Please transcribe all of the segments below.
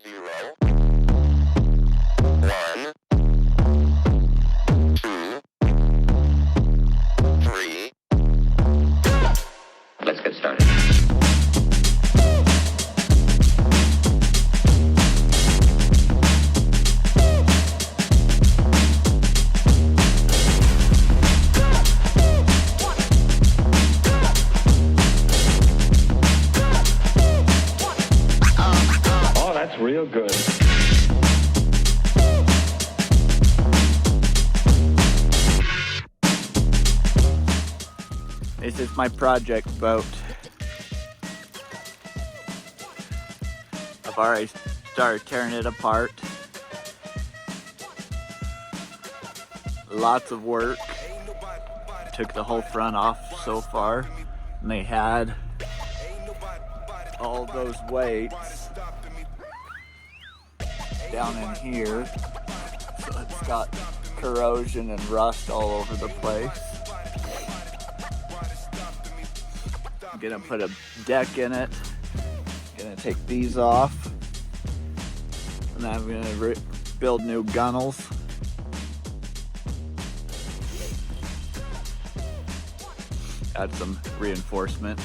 0, 1, 2, 3. Let's get started. Oh, that's real good. This is my project boat. I've already started tearing it apart. Lots of work. Took the whole front off so far. And they had all those weights down in here. So it's got corrosion and rust all over the place. I'm gonna put a deck in it. Gonna take these off. And then I'm gonna build new gunnels. Add some reinforcement.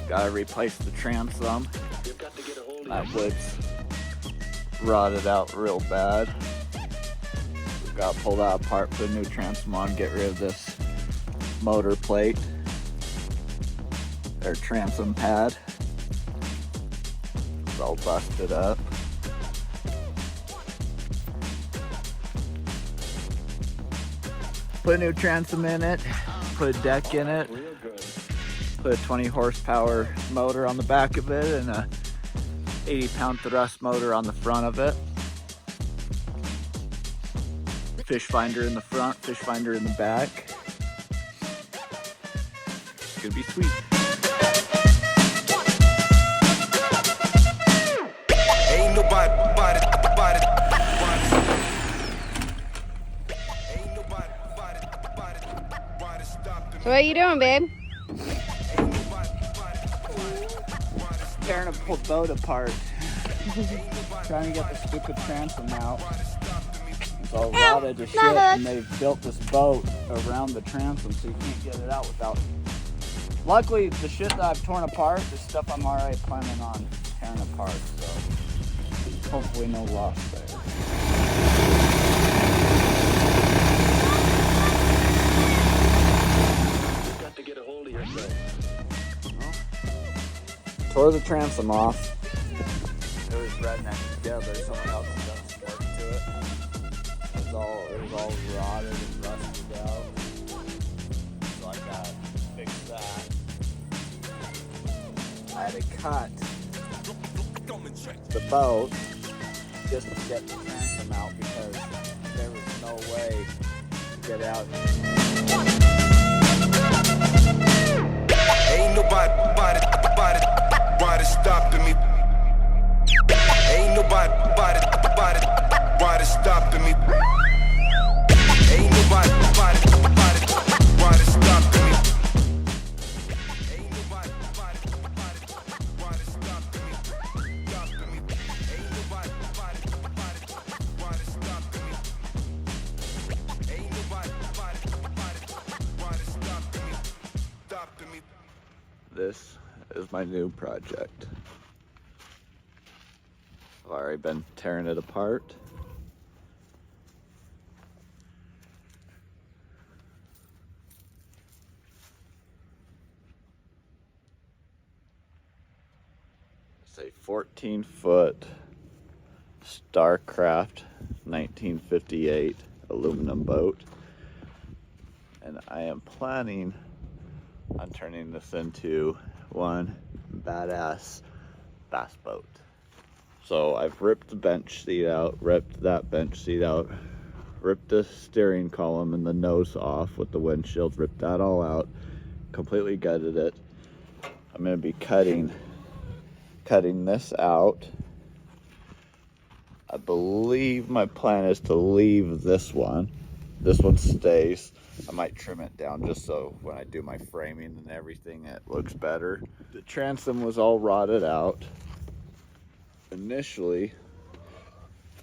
Gotta replace the transom. That wood's rotted out real bad. We've got to pull that apart, put a new transom on, get rid of this motor plate. Or transom pad. It's all busted up. Put a new transom in it, put a deck in it, put a 20 horsepower motor on the back of it and a 80-pound thrust motor on the front of it. Fish finder in the front, fish finder in the back. It's gonna be sweet. Ain't nobody. So what are you doing, babe? Tearing a boat apart. Trying to get the stupid transom out. It's all rotted to shit and they've built this boat around the transom so you can't get it out without... Luckily, the shit that I've torn apart is stuff I'm already planning on tearing apart, so hopefully no loss there. Tore the transom off. It was redneck together. Someone else has done some work to it. It was all rotted and rusted out. So I gotta fix that. I had to cut the boat just to get the transom out because there was no way to get out. Ain't nobody stopping me. Ain't nobody stopping me. Ain't nobody stopping me. Ain't nobody stopping me. Ain't nobody stopping me. Ain't nobody stopping me. This is my new project. I've already been tearing it apart. It's a 14-foot Starcraft 1958 aluminum boat. And I am planning on turning this into one badass bass boat. So I've ripped the bench seat out, ripped that bench seat out, ripped the steering column and the nose off with the windshield, ripped that all out, completely gutted it. I'm going to be cutting this out. I believe my plan is to leave this one. This one stays. I might trim it down just so when I do my framing and everything it looks better. The transom was all rotted out. initially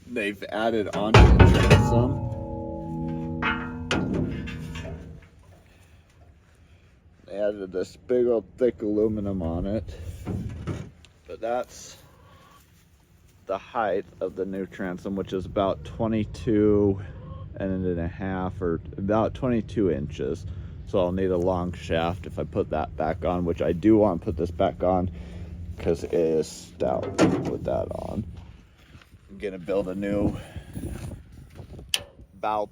they've added onto the transom. They added this big old thick aluminum on it, but that's the height of the new transom, which is about 22.5 or about 22 inches. So I'll need a long shaft if I put that back on, which I do want to put this back on because it is stout with that on. I'm gonna build a new bow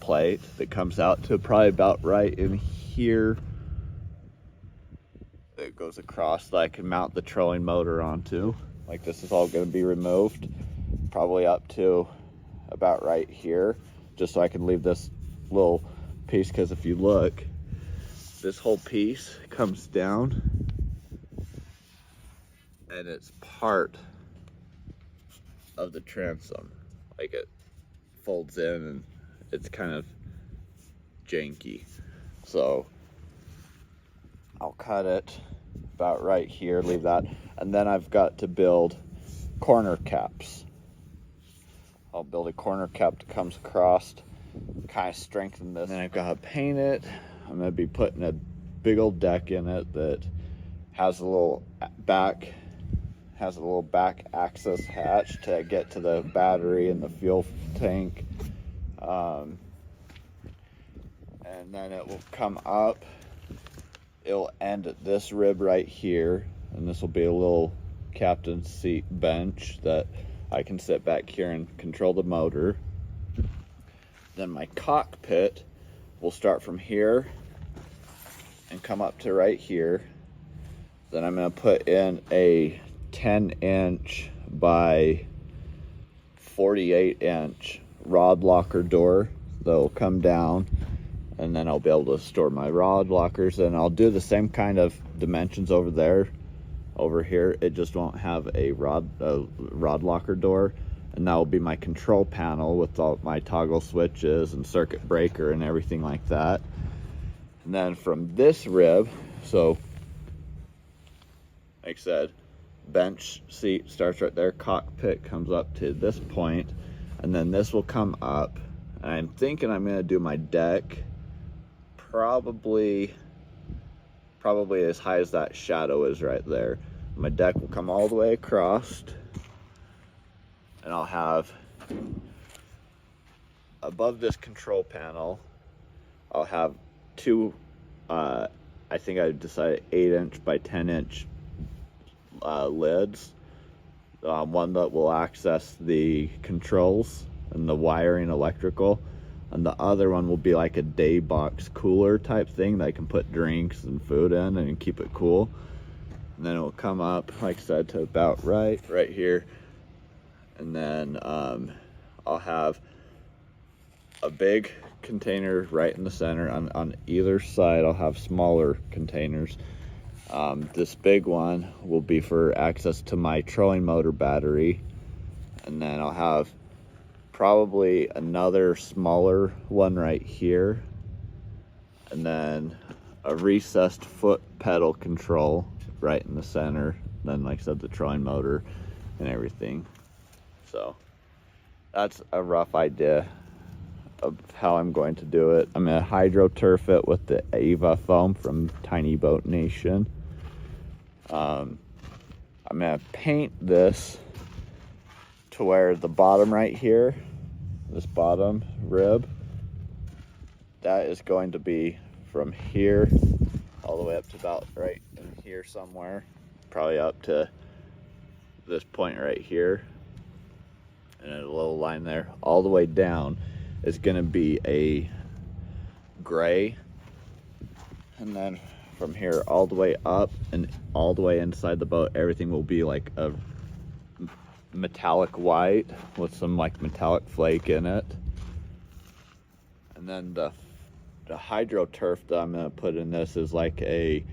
plate that comes out to probably about right in here. It goes across that I can mount the trolling motor onto. Like, this is all going to be removed, probably up to about right here, just so I can leave this little piece, because if you look, this whole piece comes down and it's part of the transom. Like, it folds in and it's kind of janky. So I'll cut it about right here, leave that, and then I've got to build corner caps. I'll build a corner cap that comes across, kind of strengthen this. And then I've got to paint it. I'm going to be putting a big old deck in it that has a little back access hatch to get to the battery and the fuel tank. And then it will come up. It'll end at this rib right here, and this will be a little captain's seat bench that I can sit back here and control the motor. Then my cockpit will start from here and come up to right here. Then I'm going to put in a 10-inch by 48-inch rod locker door that will come down, and then I'll be able to store my rod lockers. And I'll do the same kind of dimensions over here. It just won't have a rod locker door, and that will be my control panel with all my toggle switches and circuit breaker and everything like that. And then from this rib, so like I said, bench seat starts right there, cockpit comes up to this point, and then this will come up, and I'm thinking I'm going to do my deck probably as high as that shadow is right there. My deck will come all the way across, and I'll have above this control panel, I'll have two I think I decided 8-inch by 10-inch lids. One that will access the controls and the wiring electrical, and the other one will be like a day box cooler type thing that I can put drinks and food in and keep it cool. And then it will come up, like I said, to about right here. And then I'll have a big container right in the center. On either side I'll have smaller containers. This big one will be for access to my trolling motor battery, and then I'll have probably another smaller one right here, and then a recessed foot pedal control right in the center. Then, like I said, the trolling motor and everything. So that's a rough idea of how I'm going to do it. I'm going to hydro turf it with the Ava foam from tbnation. I'm going to paint this to where the bottom right here, this bottom rib, that is going to be from here all the way up to about right in here somewhere, probably up to this point right here, and a little line there. All the way down is going to be a gray, and then from here all the way up and all the way inside the boat, everything will be like a metallic white with some like metallic flake in it. And then the hydro turf that I'm going to put in this is like a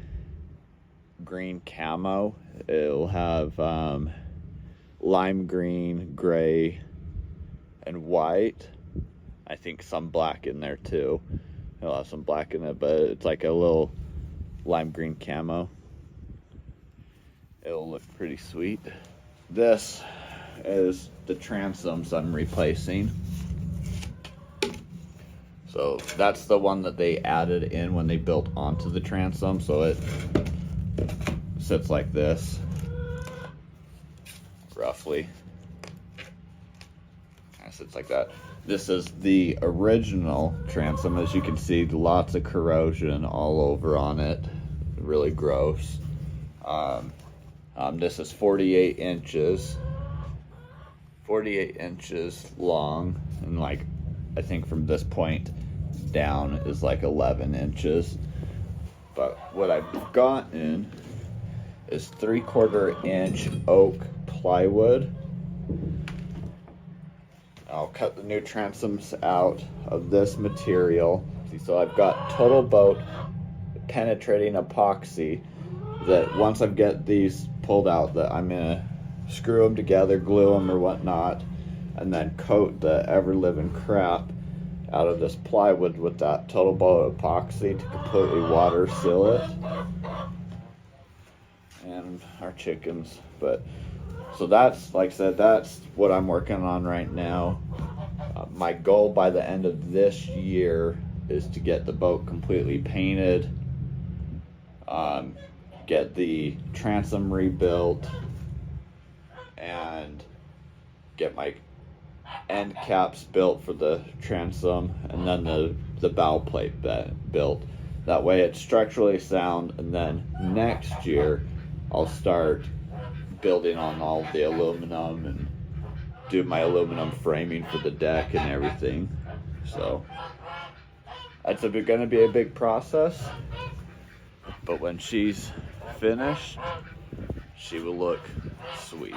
green camo. It'll have lime green, gray, and white. I think some black in there too. It'll have some black in it, but it's like a little lime green camo. it'll look pretty sweet. This is the transoms I'm replacing. So that's the one that they added in when they built onto the transom, so it sits like this, roughly. Kind of sits like that. This is the original transom. As you can see, lots of corrosion all over on it. Really gross. This is 48 inches. 48 inches long, and like, I think from this point down is like 11 inches. But what I've gotten is 3/4 inch oak plywood. I'll cut the new transoms out of this material. See, so I've got total boat penetrating epoxy that once I get these pulled out, that I'm gonna screw them together, glue them or whatnot, and then coat the ever-living crap out of this plywood with that total boat epoxy to completely water seal it. And our chickens, but so that's, like I said, that's what I'm working on right now. My goal by the end of this year is to get the boat completely painted, get the transom rebuilt, and get my end caps built for the transom, and then the bow plate built. That way it's structurally sound, and then next year I'll start building on all the aluminum and do my aluminum framing for the deck and everything. So that's going to be a big process, but when she's finished, she will look sweet.